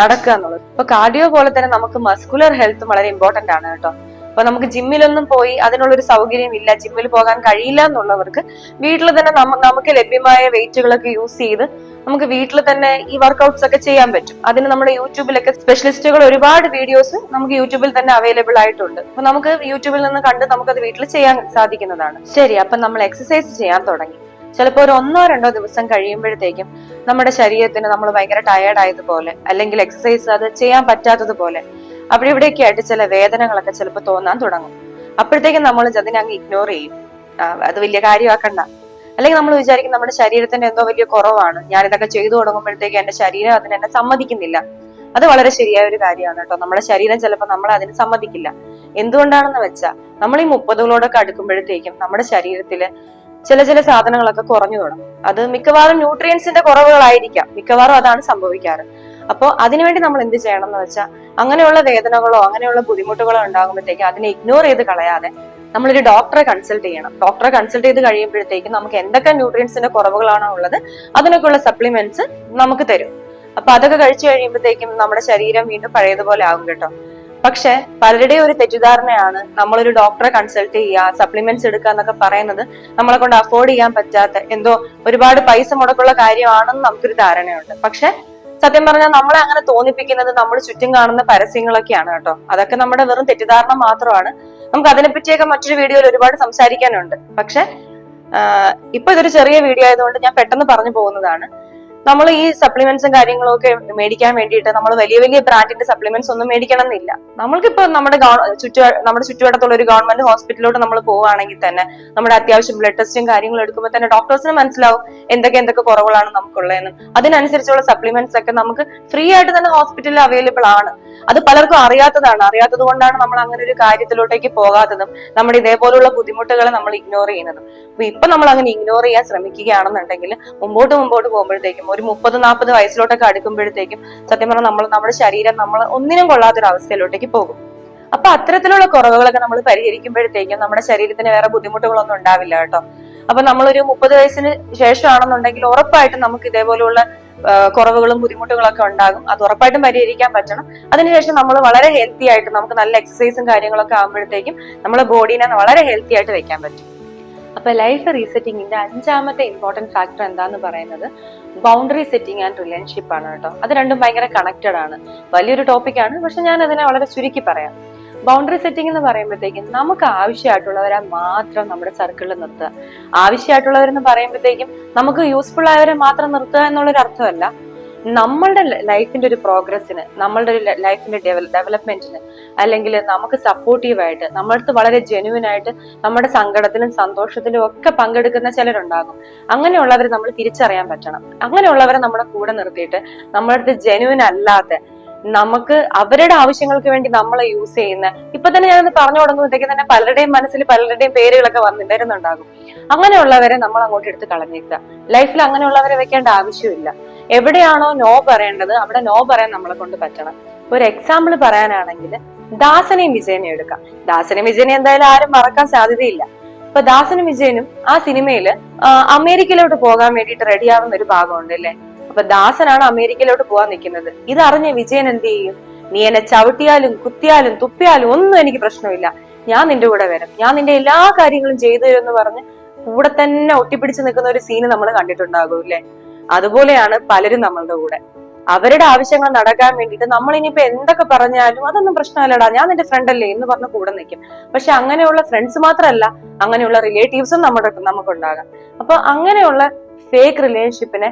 നടക്കുക എന്നുള്ളത്. ഇപ്പൊ കാർഡിയോ പോലെ തന്നെ നമുക്ക് മസ്കുലർ ഹെൽത്തും വളരെ ഇമ്പോർട്ടന്റ് ആണ് കേട്ടോ. അപ്പൊ നമുക്ക് ജിമ്മിലൊന്നും പോയി അതിനുള്ളൊരു സൗകര്യം ഇല്ല, ജിമ്മിൽ പോകാൻ കഴിയില്ല എന്നുള്ളവർക്ക് വീട്ടിൽ തന്നെ നമുക്ക് ലഭ്യമായ വെയിറ്റുകളൊക്കെ യൂസ് ചെയ്ത് നമുക്ക് വീട്ടിൽ തന്നെ ഈ വർക്ക്ഔട്ട്സ് ഒക്കെ ചെയ്യാൻ പറ്റും. അതിന് നമ്മുടെ യൂട്യൂബിലൊക്കെ സ്പെഷ്യലിസ്റ്റുകൾ ഒരുപാട് വീഡിയോസ് നമുക്ക് യൂട്യൂബിൽ തന്നെ അവൈലബിൾ ആയിട്ടുണ്ട്. അപ്പൊ നമുക്ക് യൂട്യൂബിൽ നിന്ന് കണ്ട് നമുക്കത് വീട്ടിൽ ചെയ്യാൻ സാധിക്കുന്നതാണ്. ശരി, അപ്പൊ നമ്മൾ എക്സസൈസ് ചെയ്യാൻ തുടങ്ങി. ചിലപ്പോൾ ഒരു 1-2 ദിവസം കഴിയുമ്പോഴത്തേക്കും നമ്മുടെ ശരീരത്തിന് നമ്മൾ ഭയങ്കര ടയേർഡ് ആയതുപോലെ അല്ലെങ്കിൽ എക്സസൈസ് അത് ചെയ്യാൻ പറ്റാത്തതുപോലെ അവിടെ ഇവിടെയൊക്കെ ആയിട്ട് ചില വേദനകളൊക്കെ ചിലപ്പോൾ തോന്നാൻ തുടങ്ങും. അപ്പോഴത്തേക്കും നമ്മൾ അതിനെ അങ്ങ് ഇഗ്നോർ ചെയ്യും, അത് വലിയ കാര്യമാക്കണ്ട. അല്ലെങ്കിൽ നമ്മൾ വിചാരിക്കും നമ്മുടെ ശരീരത്തിന്റെ എന്തോ വലിയ കുറവാണ്, ഞാൻ ഇതൊക്കെ ചെയ്തു തുടങ്ങുമ്പോഴത്തേക്ക് എന്റെ ശരീരം അതിനെന്നെ സമ്മതിക്കുന്നില്ല. അത് വളരെ ശരിയായ ഒരു കാര്യമാണ് കേട്ടോ. നമ്മുടെ ശരീരം ചിലപ്പോൾ നമ്മളെ അതിന് സമ്മതിക്കില്ല. എന്തുകൊണ്ടാണെന്ന് വെച്ചാൽ നമ്മൾ ഈ 30കളോടൊക്കെ അടുക്കുമ്പോഴത്തേക്കും നമ്മുടെ ശരീരത്തില് ചില സാധനങ്ങളൊക്കെ കുറഞ്ഞു തുടങ്ങും. അത് മിക്കവാറും ന്യൂട്രിയൻസിന്റെ കുറവുകളായിരിക്കാം, മിക്കവാറും അതാണ് സംഭവിക്കാറ്. അപ്പോൾ അതിനുവേണ്ടി നമ്മൾ എന്ത് ചെയ്യണം എന്ന് വെച്ചാൽ അങ്ങനെയുള്ള വേദനകളോ അങ്ങനെയുള്ള ബുദ്ധിമുട്ടുകളോ ഉണ്ടാകുമ്പോഴത്തേക്ക് അതിനെ ഇഗ്നോർ ചെയ്ത് കളയാതെ നമ്മളൊരു ഡോക്ടറെ കൺസൾട്ട് ചെയ്യണം. ഡോക്ടറെ കൺസൾട്ട് ചെയ്ത് കഴിയുമ്പോഴത്തേക്കും നമുക്ക് എന്തൊക്കെ ന്യൂട്രിയൻസിന്റെ കുറവുകളാണോ ഉള്ളത് അതിനൊക്കെയുള്ള സപ്ലിമെന്റ്സ് നമുക്ക് തരും. അപ്പൊ അതൊക്കെ കഴിച്ചു കഴിയുമ്പോഴത്തേക്കും നമ്മുടെ ശരീരം വീണ്ടും പഴയതുപോലെ ആകും കേട്ടോ. പക്ഷെ പലരുടെയും ഒരു തെറ്റിദ്ധാരണയാണ് നമ്മളൊരു ഡോക്ടറെ കൺസൾട്ട് ചെയ്യുക, സപ്ലിമെന്റ്സ് എടുക്കുക എന്നൊക്കെ പറയുന്നത് നമ്മളെ കൊണ്ട് അഫോർഡ് ചെയ്യാൻ പറ്റാത്ത എന്തോ ഒരുപാട് പൈസ മുടക്കുള്ള കാര്യമാണെന്ന് നമുക്കൊരു ധാരണയുണ്ട്. പക്ഷെ സത്യം പറഞ്ഞാൽ നമ്മളെ അങ്ങനെ തോന്നിപ്പിക്കുന്നത് നമ്മൾ ചുറ്റും കാണുന്ന പരസ്യങ്ങളൊക്കെയാണ് കേട്ടോ. അതൊക്കെ നമ്മുടെ വെറും തെറ്റിദ്ധാരണ മാത്രമാണ്. നമുക്ക് അതിനെപ്പറ്റിയൊക്കെ മറ്റൊരു വീഡിയോയിൽ ഒരുപാട് സംസാരിക്കാനുണ്ട്. പക്ഷെ ഇപ്പൊ ഇതൊരു ചെറിയ വീഡിയോ ആയതുകൊണ്ട് ഞാൻ പെട്ടെന്ന് പറഞ്ഞു പോകുന്നതാണ്. നമ്മൾ ഈ സപ്ലിമെന്റ്സും കാര്യങ്ങളും ഒക്കെ മേടിക്കാൻ വേണ്ടിയിട്ട് നമ്മൾ വലിയ വലിയ ബ്രാൻഡിന്റെ സപ്ലിമെന്റ്സ് ഒന്നും മേടിക്കണം എന്നില്ല. നമ്മൾക്കിപ്പോ നമ്മുടെ ചുറ്റുവട്ടത്തുള്ള ഒരു ഗവൺമെന്റ് ഹോസ്പിറ്റലിലോട്ട് നമ്മൾ പോവുകയാണെങ്കിൽ തന്നെ നമ്മുടെ അത്യാവശ്യം ബ്ലഡ് ടെസ്റ്റും കാര്യങ്ങളും എടുക്കുമ്പോൾ തന്നെ ഡോക്ടേഴ്സിന് മനസ്സിലാവും എന്തൊക്കെ കുറവുകളാണ് നമുക്കുള്ളതെന്നും അതിനനുസരിച്ചുള്ള സപ്ലിമെന്റ്സ് ഒക്കെ നമുക്ക് ഫ്രീ ആയിട്ട് തന്നെ ഹോസ്പിറ്റലിൽ അവൈലബിൾ ആണ്. അത് പലർക്കും അറിയാത്തത് കൊണ്ടാണ് നമ്മൾ അങ്ങനെ ഒരു കാര്യത്തിലോട്ടേക്ക് പോകാത്തതും നമ്മുടെ ഇതേപോലുള്ള ബുദ്ധിമുട്ടുകളെ നമ്മൾ ഇഗ്നോർ ചെയ്യുന്നതും. അപ്പൊ ഇപ്പൊ നമ്മൾ അങ്ങനെ ഇഗ്നോർ ചെയ്യാൻ ശ്രമിക്കുകയാണെന്നുണ്ടെങ്കിൽ മുമ്പോട്ട് പോകുമ്പോഴത്തേക്കും ഒരു 30-40 വയസ്സിലോട്ടൊക്കെ അടുക്കുമ്പോഴത്തേക്കും സത്യം പറഞ്ഞാൽ നമ്മുടെ ശരീരം നമ്മൾ ഒന്നിനും കൊള്ളാത്തൊരു അവസ്ഥയിലോട്ടേക്ക് പോകും. അപ്പൊ അത്തരത്തിലുള്ള കുറവുകളൊക്കെ നമ്മൾ പരിഹരിക്കുമ്പോഴത്തേക്കും നമ്മുടെ ശരീരത്തിന് വേറെ ബുദ്ധിമുട്ടുകളൊന്നും ഉണ്ടാവില്ല കേട്ടോ. അപ്പൊ നമ്മളൊരു 30 വയസ്സിന് ശേഷമാണെന്നുണ്ടെങ്കിൽ ഉറപ്പായിട്ടും നമുക്ക് ഇതേപോലുള്ള കുറവുകളും ബുദ്ധിമുട്ടുകളൊക്കെ ഉണ്ടാകും. അത് ഉറപ്പായിട്ടും പരിഹരിക്കാൻ പറ്റണം. അതിനുശേഷം നമ്മൾ വളരെ ഹെൽത്തി ആയിട്ട് നമുക്ക് നല്ല എക്സസൈസും കാര്യങ്ങളൊക്കെ ആകുമ്പോഴത്തേക്കും നമ്മുടെ ബോഡീനെ വളരെ ഹെൽത്തി ആയിട്ട് വെക്കാൻ പറ്റും. അപ്പൊ ലൈഫ് റീസെറ്റിംഗിന്റെ 5ാമത്തെ ഇമ്പോർട്ടന്റ് ഫാക്ടർ എന്താന്ന് പറയുന്നത് ബൗണ്ടറി സെറ്റിംഗ് ആൻഡ് റിലേഷൻഷിപ്പ് ആണ് കേട്ടോ. അത് രണ്ടും ഭയങ്കര കണക്റ്റഡ് ആണ്. വലിയൊരു ടോപ്പിക്കാണ്, പക്ഷെ ഞാൻ അതിനെ വളരെ ചുരുക്കി പറയാം. ബൗണ്ടറി സെറ്റിംഗ് എന്ന് പറയുമ്പോഴത്തേക്കും നമുക്ക് ആവശ്യമായിട്ടുള്ളവരെ മാത്രം നമ്മുടെ സർക്കിളിൽ നിർത്തുക. ആവശ്യമായിട്ടുള്ളവരെന്ന് പറയുമ്പോഴത്തേക്കും നമുക്ക് യൂസ്ഫുൾ ആയവരെ മാത്രം നിർത്തുക എന്നുള്ളൊരു അർത്ഥമല്ല. നമ്മളുടെ ലൈഫിന്റെ ഒരു പ്രോഗ്രസ്സിന്, നമ്മളുടെ ഒരു ലൈഫിന്റെ ഡെവലപ്മെന്റിന്, അല്ലെങ്കിൽ നമുക്ക് സപ്പോർട്ടീവായിട്ട് നമ്മളടുത്ത് വളരെ ജെന്യുവൻ ആയിട്ട് നമ്മുടെ സങ്കടത്തിലും സന്തോഷത്തിലും ഒക്കെ പങ്കെടുക്കുന്ന ചിലരുണ്ടാകും. അങ്ങനെയുള്ളവരെ നമ്മൾ തിരിച്ചറിയാൻ പറ്റണം. അങ്ങനെയുള്ളവരെ നമ്മുടെ കൂടെ നിർത്തിയിട്ട് നമ്മളടുത്ത് ജെന്യുവൻ അല്ലാത്ത, നമുക്ക് അവരുടെ ആവശ്യങ്ങൾക്ക് വേണ്ടി നമ്മളെ യൂസ് ചെയ്യുന്ന, ഇപ്പൊ തന്നെ ഞാനൊന്ന് പറഞ്ഞു തുടങ്ങുമ്പോഴത്തേക്ക് തന്നെ പലരുടെയും മനസ്സിൽ പലരുടെയും പേരുകളൊക്കെ വരുന്നുണ്ടാകും. അങ്ങനെയുള്ളവരെ നമ്മൾ അങ്ങോട്ട് എടുത്ത് കളഞ്ഞേക്കുക. ലൈഫിൽ അങ്ങനെയുള്ളവരെ വെക്കേണ്ട ആവശ്യമില്ല. എവിടെയാണോ നോ പറയേണ്ടത് അവിടെ നോ പറയാൻ നമ്മളെ കൊണ്ട് പറ്റണം. ഒരു എക്സാമ്പിൾ പറയാനാണെങ്കിൽ ദാസനെയും വിജയനെയും എടുക്കാം. ദാസനെയും വിജയനെ എന്തായാലും ആരും മറക്കാൻ സാധ്യതയില്ല. ഇപ്പൊ ദാസനും വിജയനും ആ സിനിമയില് അമേരിക്കയിലോട്ട് പോകാൻ വേണ്ടിയിട്ട് റെഡിയാവുന്ന ഒരു ഭാഗമുണ്ട് അല്ലെ. അപ്പൊ ദാസനാണ് അമേരിക്കയിലോട്ട് പോകാൻ നിൽക്കുന്നത്. ഇതറിഞ്ഞ വിജയൻ എന്ത് ചെയ്യും? നീ എന്നെ ചവിട്ടിയാലും കുത്തിയാലും തുപ്പിയാലും ഒന്നും എനിക്ക് പ്രശ്നമില്ല, ഞാൻ നിന്റെ കൂടെ വരും, ഞാൻ നിന്റെ എല്ലാ കാര്യങ്ങളും ചെയ്തു തരും എന്ന് പറഞ്ഞ് കൂടെ തന്നെ ഒട്ടിപ്പിടിച്ച് നിൽക്കുന്ന ഒരു സീന് നമ്മൾ കണ്ടിട്ടുണ്ടാകും അല്ലെ. അതുപോലെയാണ് പലരും നമ്മളുടെ കൂടെ. അവരുടെ ആവശ്യങ്ങൾ നടക്കാൻ വേണ്ടിയിട്ട് നമ്മൾ ഇനിയിപ്പോ എന്തൊക്കെ പറഞ്ഞാലും അതൊന്നും പ്രശ്നമല്ലടാ, ഞാൻ നിന്റെ ഫ്രണ്ട് അല്ലേ എന്ന് പറഞ്ഞ് കൂടെ നിൽക്കും. പക്ഷെ അങ്ങനെയുള്ള ഫ്രണ്ട്സ് മാത്രമല്ല, അങ്ങനെയുള്ള റിലേറ്റീവ്സും നമുക്കുണ്ടാകാം. അപ്പൊ അങ്ങനെയുള്ള ഫേക്ക് റിലേഷൻഷിപ്പിനെ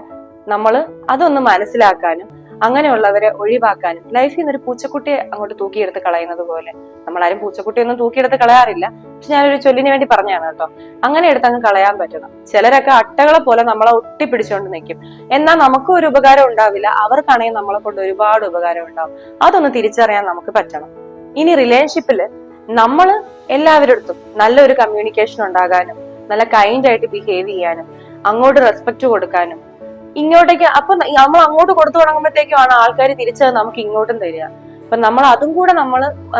നമ്മൾ അതൊന്ന് മനസ്സിലാക്കാനും അങ്ങനെയുള്ളവരെ ഒഴിവാക്കാനും, ലൈഫിൽ നിന്ന് ഒരു പൂച്ചക്കുട്ടിയെ അങ്ങോട്ട് തൂക്കിയെടുത്ത് കളയുന്നത് പോലെ, നമ്മളാരും പൂച്ചക്കുട്ടിയൊന്നും തൂക്കിയെടുത്ത് കളയാറില്ല, പക്ഷെ ഞാനൊരു ചൊല്ലിന് വേണ്ടി പറഞ്ഞതാണ് കേട്ടോ, അങ്ങനെ എടുത്ത് അങ്ങ് കളയാൻ പറ്റണം. ചിലരൊക്കെ അട്ടകളെ പോലെ നമ്മളെ ഒട്ടിപ്പിടിച്ചുകൊണ്ട് നിൽക്കും, എന്നാൽ നമുക്കും ഒരു ഉപകാരം ഉണ്ടാവില്ല, അവർക്കാണെങ്കിൽ നമ്മളെ കൊണ്ട് ഒരുപാട് ഉപകാരം ഉണ്ടാവും. അതൊന്ന് തിരിച്ചറിയാൻ നമുക്ക് പറ്റണം. ഇനി റിലേഷൻഷിപ്പില് നമ്മൾ എല്ലാവരുടെ അടുത്തും നല്ലൊരു കമ്മ്യൂണിക്കേഷൻ ഉണ്ടാകാനും, നല്ല കൈൻഡ് ആയിട്ട് ബിഹേവ് ചെയ്യാനും, അങ്ങോട്ട് റെസ്പെക്ട് കൊടുക്കാനും, ഇങ്ങോട്ടേക്ക് അപ്പൊ നമ്മൾ അങ്ങോട്ട് കൊടുത്തു തുടങ്ങുമ്പോഴത്തേക്കുമാണ് ആൾക്കാർ തിരിച്ചത് നമുക്ക് ഇങ്ങോട്ടും തരിക. അപ്പൊ നമ്മൾ അതും കൂടെ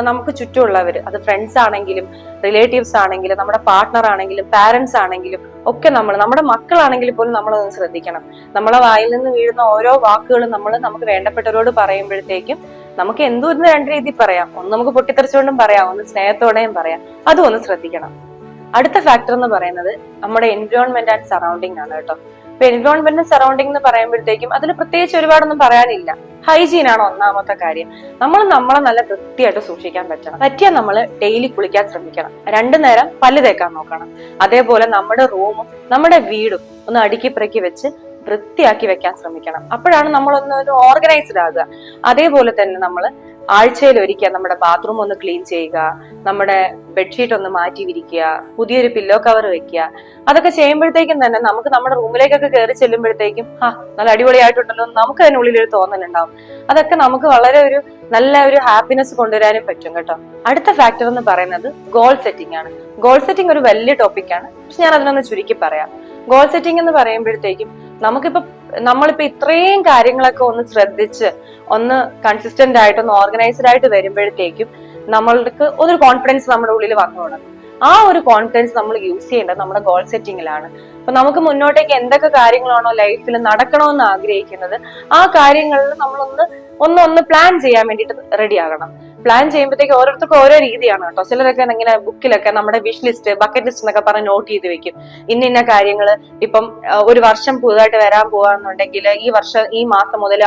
നമുക്ക് ചുറ്റുമുള്ളവര്, അത് ഫ്രണ്ട്സ് ആണെങ്കിലും റിലേറ്റീവ്സ് ആണെങ്കിലും നമ്മുടെ പാർട്ട്ണർ ആണെങ്കിലും പാരന്റ്സ് ആണെങ്കിലും ഒക്കെ നമ്മുടെ മക്കളാണെങ്കിൽ പോലും നമ്മളതൊന്ന് ശ്രദ്ധിക്കണം. നമ്മളെ വായിൽ നിന്ന് വീഴുന്ന ഓരോ വാക്കുകളും നമുക്ക് വേണ്ടപ്പെട്ടവരോട് പറയുമ്പോഴത്തേക്കും നമുക്ക് എന്തും 2 രീതിയിൽ പറയാം. ഒന്ന് നമുക്ക് പൊട്ടിത്തെറിച്ചുകൊണ്ടും പറയാം, ഒന്ന് സ്നേഹത്തോടെയും പറയാം. അതും ഒന്ന് ശ്രദ്ധിക്കണം. അടുത്ത ഫാക്ടർ എന്ന് പറയുന്നത് നമ്മുടെ എൻവയോൺമെന്റ് ആൻഡ് സറൗണ്ടിങ് ആണ് കേട്ടോ. ഇപ്പൊ എൻവയോൺമെന്റും സറൗണ്ടിങ് എന്ന് പറയുമ്പോഴത്തേക്കും അതിൽ പ്രത്യേകിച്ച് ഒരുപാടൊന്നും പറയാനില്ല. ഹൈജീൻ ആണ് ഒന്നാമത്തെ കാര്യം. നമ്മളെ നല്ല വൃത്തിയായിട്ട് സൂക്ഷിക്കാൻ പറ്റിയാൽ നമ്മൾ ഡെയിലി കുളിക്കാൻ ശ്രമിക്കണം. 2 നേരം പല്ല് തേക്കാൻ നോക്കണം. അതേപോലെ നമ്മുടെ റൂമും നമ്മുടെ വീടും ഒന്ന് അടുക്കി പെറുക്കി വെച്ച് വൃത്തിയാക്കി വെക്കാൻ ശ്രമിക്കണം. അപ്പോഴാണ് നമ്മളൊന്ന് ഓർഗനൈസ്ഡ് ആകുക. അതേപോലെ തന്നെ നമ്മൾ ആഴ്ചയിൽ ഒരിക്കൽ നമ്മുടെ ബാത്റൂം ഒന്ന് ക്ലീൻ ചെയ്യുക, നമ്മുടെ ബെഡ്ഷീറ്റ് ഒന്ന് മാറ്റി വിരിക്കുക, പുതിയൊരു പില്ലോ കവർ വെക്കുക. അതൊക്കെ ചെയ്യുമ്പോഴത്തേക്കും തന്നെ നമുക്ക് നമ്മുടെ റൂമിലേക്കൊക്കെ കയറി ചെല്ലുമ്പോഴത്തേക്കും നല്ല അടിപൊളിയായിട്ടുണ്ടല്ലോ നമുക്ക് അതിനുള്ളിൽ ഒരു തോന്നലുണ്ടാവും. അതൊക്കെ നമുക്ക് വളരെ നല്ല ഒരു ഹാപ്പിനെസ് കൊണ്ടുവരാനും പറ്റും കേട്ടോ. അടുത്ത ഫാക്ടർ എന്ന് പറയുന്നത് ഗോൾ സെറ്റിംഗ് ആണ്. ഗോൾ സെറ്റിംഗ് ഒരു വലിയ ടോപ്പിക്കാണ്, പക്ഷെ ഞാൻ അതിനൊന്ന് ചുരുക്കി പറയാം. ഗോൾ സെറ്റിംഗ് എന്ന് പറയുമ്പോഴത്തേക്കും നമ്മളിപ്പോ ഇത്രയും കാര്യങ്ങളൊക്കെ ഒന്ന് ശ്രദ്ധിച്ച് ഒന്ന് കൺസിസ്റ്റന്റ് ആയിട്ട് ഒന്ന് ഓർഗനൈസ്ഡ് ആയിട്ട് വരുമ്പോഴത്തേക്കും നമ്മൾക്ക് ഒരു കോൺഫിഡൻസ് നമ്മുടെ ഉള്ളിൽ വന്നു തുടങ്ങും. ആ ഒരു കോൺഫിഡൻസ് നമ്മൾ യൂസ് ചെയ്യേണ്ടത് നമ്മുടെ ഗോൾ സെറ്റിംഗിലാണ്. അപ്പൊ നമുക്ക് മുന്നോട്ടേക്ക് എന്തൊക്കെ കാര്യങ്ങളാണോ ലൈഫിൽ നടക്കണമെന്ന് ആഗ്രഹിക്കുന്നത് ആ കാര്യങ്ങളിൽ നമ്മളൊന്ന് പ്ലാൻ ചെയ്യാൻ വേണ്ടിയിട്ട് റെഡി ആകണം. പ്ലാൻ ചെയ്യുമ്പോഴത്തേക്ക് ഓരോരുത്തർക്കും ഓരോ രീതിയാണ് കേട്ടോ. ചിലരൊക്കെ ഇങ്ങനെ ബുക്കിലൊക്കെ നമ്മുടെ വിഷ് ലിസ്റ്റ്, ബക്കറ്റ് ലിസ്റ്റ് എന്നൊക്കെ പറഞ്ഞ് നോട്ട് ചെയ്ത് വെക്കും. ഇന്ന കാര്യങ്ങള് ഇപ്പം ഒരു വർഷം പുതുതായിട്ട് വരാൻ പോവാന്നുണ്ടെങ്കിൽ ഈ മാസം മുതൽ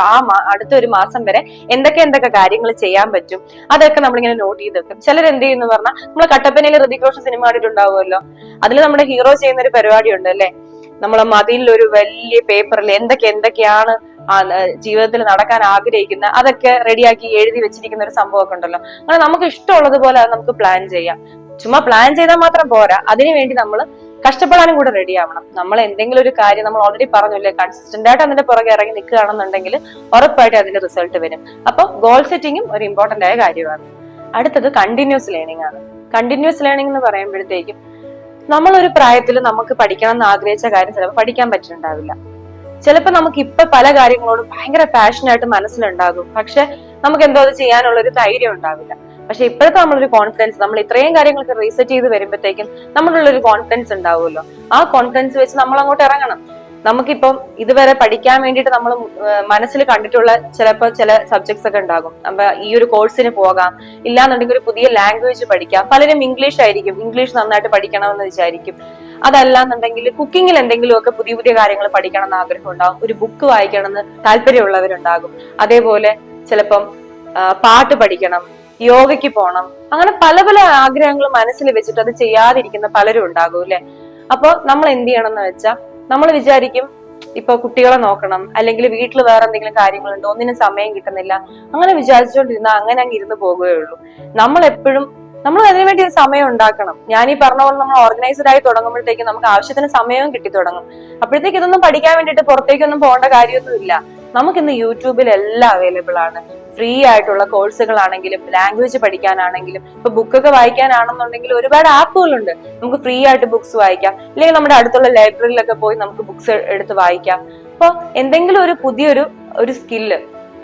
അടുത്ത ഒരു മാസം വരെ എന്തൊക്കെ കാര്യങ്ങൾ ചെയ്യാൻ പറ്റും അതൊക്കെ നമ്മളിങ്ങനെ നോട്ട് ചെയ്ത് വെക്കും. ചിലരെന്ത് ചെയ്യുന്നു പറഞ്ഞാൽ നമ്മളെ കട്ടപ്പനയിൽ ഋതിക് റോഷൻ സിനിമ കണ്ടിട്ടുണ്ടാവുമല്ലോ, അതിൽ നമ്മുടെ ഹീറോ ചെയ്യുന്ന ഒരു പരിപാടി ഉണ്ട് അല്ലെ, നമ്മളെ മതിലിൽ ഒരു വലിയ പേപ്പറിൽ എന്തൊക്കെയാണ് ജീവിതത്തിൽ നടക്കാൻ ആഗ്രഹിക്കുന്ന അതൊക്കെ റെഡിയാക്കി എഴുതി വെച്ചിരിക്കുന്ന ഒരു സംഭവമൊക്കെ ഉണ്ടല്ലോ. അങ്ങനെ നമുക്ക് ഇഷ്ടമുള്ളതുപോലെ അത് നമുക്ക് പ്ലാൻ ചെയ്യാം. ചുമ്മാ പ്ലാൻ ചെയ്താൽ മാത്രം പോരാ, അതിനുവേണ്ടി നമ്മൾ കഷ്ടപ്പെടാനും കൂടെ റെഡി ആവണം. നമ്മൾ എന്തെങ്കിലും ഒരു കാര്യം നമ്മൾ ഓൾറെഡി പറഞ്ഞില്ലേ, കൺസിസ്റ്റന്റ് ആയിട്ട് അതിന്റെ പുറകെ ഇറങ്ങി നിൽക്കുകയാണെന്നുണ്ടെങ്കിൽ ഉറപ്പായിട്ട് അതിന്റെ റിസൾട്ട് വരും. അപ്പൊ ഗോൾ സെറ്റിംഗും ഒരു ഇമ്പോർട്ടന്റ് ആയ കാര്യമാണ്. അടുത്തത് കണ്ടിന്യൂസ് ലേണിംഗ് ആണ്. കണ്ടിന്യൂസ് ലേണിംഗ് എന്ന് പറയുമ്പോഴത്തേക്കും നമ്മളൊരു പ്രായത്തിൽ നമുക്ക് പഠിക്കണം എന്ന് ആഗ്രഹിച്ച കാര്യം ചിലപ്പോൾ പഠിക്കാൻ പറ്റുന്നുണ്ടാവില്ല. ചിലപ്പോൾ നമുക്ക് ഇപ്പൊ പല കാര്യങ്ങളോടും ഭയങ്കര പാഷനായിട്ട് മനസ്സിലുണ്ടാകും, പക്ഷെ നമുക്ക് എന്തോ അത് ചെയ്യാനുള്ള ഒരു ധൈര്യം ഉണ്ടാവില്ല. പക്ഷെ ഇപ്പോഴത്തെ നമ്മളൊരു കോൺഫിഡൻസ്, നമ്മൾ ഇത്രയും കാര്യങ്ങൾക്ക് റീസെറ്റ് ചെയ്ത് വരുമ്പോഴത്തേക്കും നമ്മളുള്ളൊരു കോൺഫിഡൻസ് ഉണ്ടാവുമല്ലോ. ആ കോൺഫിഡൻസ് വെച്ച് നമ്മൾ അങ്ങോട്ട് ഇറങ്ങണം. നമുക്കിപ്പം ഇതുവരെ പഠിക്കാൻ വേണ്ടിയിട്ട് നമ്മൾ മനസ്സിൽ കണ്ടിട്ടുള്ള ചിലപ്പോൾ ചില സബ്ജക്ട്സ് ഒക്കെ ഉണ്ടാകും. അപ്പൊ ഈ ഒരു കോഴ്സിന് പോകാം, ഇല്ലാന്നുണ്ടെങ്കിൽ ഒരു പുതിയ ലാംഗ്വേജ് പഠിക്കാം. പലരും ഇംഗ്ലീഷ് ആയിരിക്കും, ഇംഗ്ലീഷ് നന്നായിട്ട് പഠിക്കണമെന്ന് വിചാരിക്കും. അതല്ലാന്നുണ്ടെങ്കിൽ കുക്കിങ്ങിൽ എന്തെങ്കിലുമൊക്കെ പുതിയ പുതിയ കാര്യങ്ങൾ പഠിക്കണം എന്ന് ആഗ്രഹം ഉണ്ടാകും. ഒരു ബുക്ക് വായിക്കണം എന്ന് താല്പര്യമുള്ളവരുണ്ടാകും. അതേപോലെ ചിലപ്പം പാട്ട് പഠിക്കണം, യോഗയ്ക്ക് പോകണം, അങ്ങനെ പല പല ആഗ്രഹങ്ങൾ മനസ്സിൽ വെച്ചിട്ട് അത് ചെയ്യാതിരിക്കുന്ന പലരും ഉണ്ടാകും അല്ലെ. അപ്പൊ നമ്മൾ എന്ത് ചെയ്യണം എന്ന് വെച്ചാൽ, നമ്മൾ വിചാരിക്കും ഇപ്പൊ കുട്ടികളെ നോക്കണം, അല്ലെങ്കിൽ വീട്ടിൽ വേറെ എന്തെങ്കിലും കാര്യങ്ങളുണ്ടോ, ഒന്നിനും സമയം കിട്ടുന്നില്ല, അങ്ങനെ വിചാരിച്ചുകൊണ്ടിരുന്നാൽ അങ്ങനെ അങ്ങ് ഇരുന്ന് പോകുകയുള്ളൂ. നമ്മൾ അതിനുവേണ്ടി ഒരു സമയം ഉണ്ടാക്കണം. ഞാൻ ഈ പറഞ്ഞ പോലെ നമ്മൾ ഓർഗനൈസ്ഡ് ആയി തുടങ്ങുമ്പോഴത്തേക്കും നമുക്ക് ആവശ്യത്തിന് സമയവും കിട്ടി തുടങ്ങും. അപ്പോഴത്തേക്ക് ഇതൊന്നും പഠിക്കാൻ വേണ്ടിയിട്ട് പുറത്തേക്കൊന്നും പോകേണ്ട കാര്യമൊന്നുമില്ല. നമുക്കിന്ന് യൂട്യൂബിൽ എല്ലാം അവൈലബിൾ ആണ്. ഫ്രീ ആയിട്ടുള്ള കോഴ്സുകളാണെങ്കിലും ലാംഗ്വേജ് പഠിക്കാനാണെങ്കിലും ഇപ്പൊ ബുക്കൊക്കെ വായിക്കാനാണെന്നുണ്ടെങ്കിൽ ഒരുപാട് ആപ്പുകളുണ്ട്. നമുക്ക് ഫ്രീ ആയിട്ട് ബുക്സ് വായിക്കാം, അല്ലെങ്കിൽ നമ്മുടെ അടുത്തുള്ള ലൈബ്രറിയിലൊക്കെ പോയി നമുക്ക് ബുക്സ് എടുത്ത് വായിക്കാം. അപ്പൊ എന്തെങ്കിലും ഒരു പുതിയൊരു സ്കില്ല്